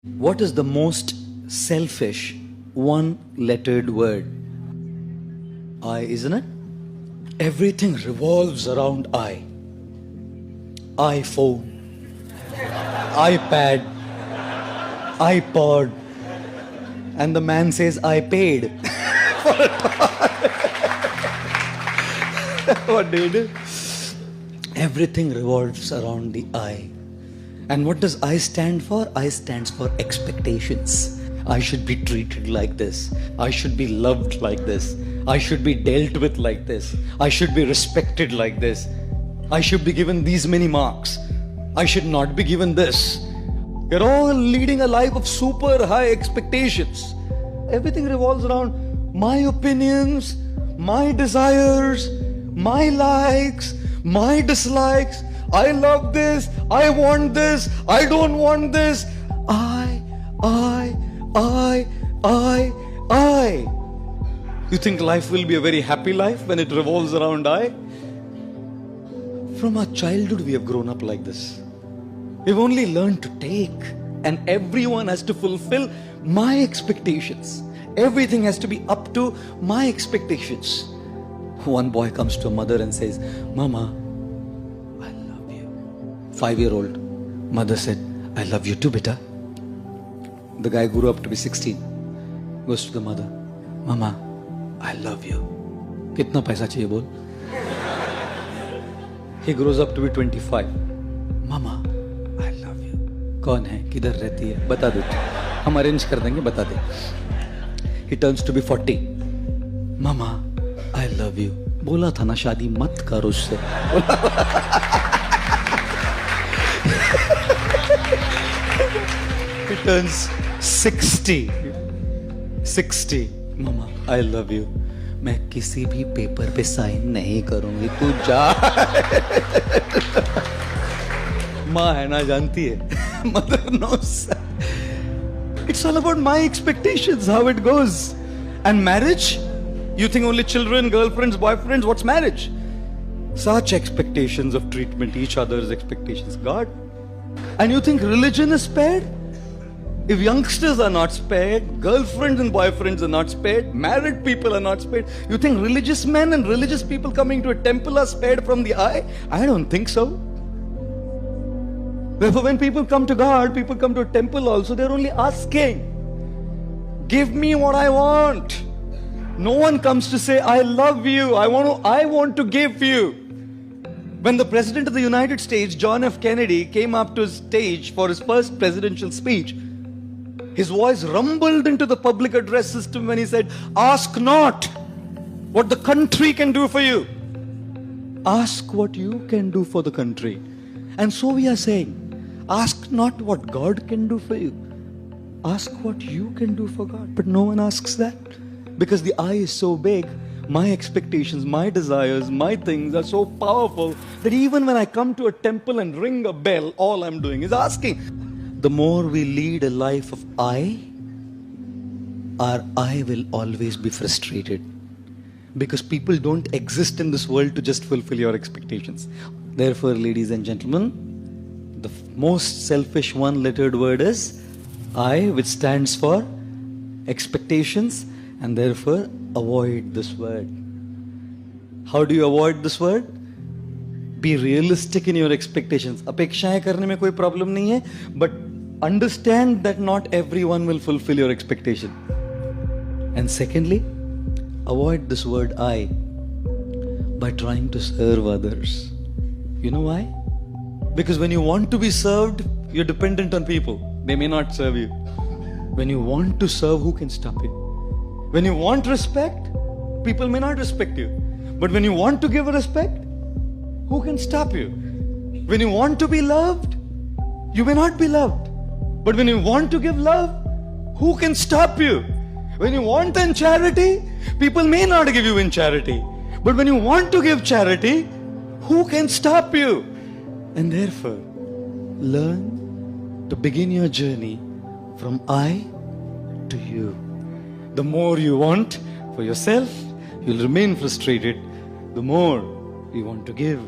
What is the most selfish one-lettered word? I, isn't it? Everything revolves around I. iPhone, iPad, iPod, and the man says, I paid. What do you do? Everything revolves around the I. And what does I stand for? I stands for expectations. I should be treated like this. I should be loved like this. I should be dealt with like this. I should be respected like this. I should be given these many marks. I should not be given this. We're all leading a life of super high expectations. Everything revolves around my opinions, my desires, my likes, my dislikes. I love this, I want this, I don't want this. I. You think life will be a very happy life when it revolves around I? From our childhood we have grown up like this. We've only learned to take, and everyone has to fulfill my expectations. Everything has to be up to my expectations. One boy comes to a mother and says, Mama, 5-year-old. Mother said, I love you too, beta. The guy grew up to be 16. Goes to the mother, Mama, I love you. Kitna paisa chahiye bol? He grows up to be 25. Mama, I love you. कौन है? किधर रहती है? बता दो. हम arrange कर देंगे, बता दे. He turns to be 40. Mama, I love you. बोला था ना शादी मत कर उससे. He turns 60. Mama, I love you. मैं किसी भी पेपर पे साइन नहीं करूंगी, तू जा. माँ है ना, जानती है. Mother knows. It's all about my expectations, how it goes. And marriage? You think only children, girlfriends, boyfriends? What's marriage? Such expectations of treatment, each other's expectations. God. And you think religion is spared? If youngsters are not spared, girlfriends and boyfriends are not spared, married people are not spared, you think religious men and religious people coming to a temple are spared from the eye? I don't think so. Therefore, when people come to God, people come to a temple also, they're only asking, give me what I want. No one comes to say, I love you, I want to give you. When the President of the United States, John F. Kennedy, came up to his stage for his first presidential speech, his voice rumbled into the public address system when he said, ask not what the country can do for you. Ask what you can do for the country. And so we are saying, ask not what God can do for you. Ask what you can do for God. But no one asks that. Because the I is so big, my expectations, my desires, my things are so powerful that even when I come to a temple and ring a bell, all I'm doing is asking. The more we lead a life of I, our I will always be frustrated. Because people don't exist in this world to just fulfill your expectations. Therefore, ladies and gentlemen, the most selfish one-lettered word is I, which stands for expectations, and therefore avoid this word. How do you avoid this word? Be realistic in your expectations. अपेक्षाएं करने में कोई problem नहीं है, but understand that not everyone will fulfill your expectation. And secondly, avoid this word I by trying to serve others. You know why? Because when you want to be served, you're dependent on people. They may not serve you. When you want to serve, who can stop you? When you want respect, people may not respect you. But when you want to give respect, who can stop you? When you want to be loved, you may not be loved. But when you want to give love, who can stop you? When you want in charity, people may not give you in charity. But when you want to give charity, who can stop you? And therefore, learn to begin your journey from I to you. The more you want for yourself, you'll remain frustrated. The more you want to give.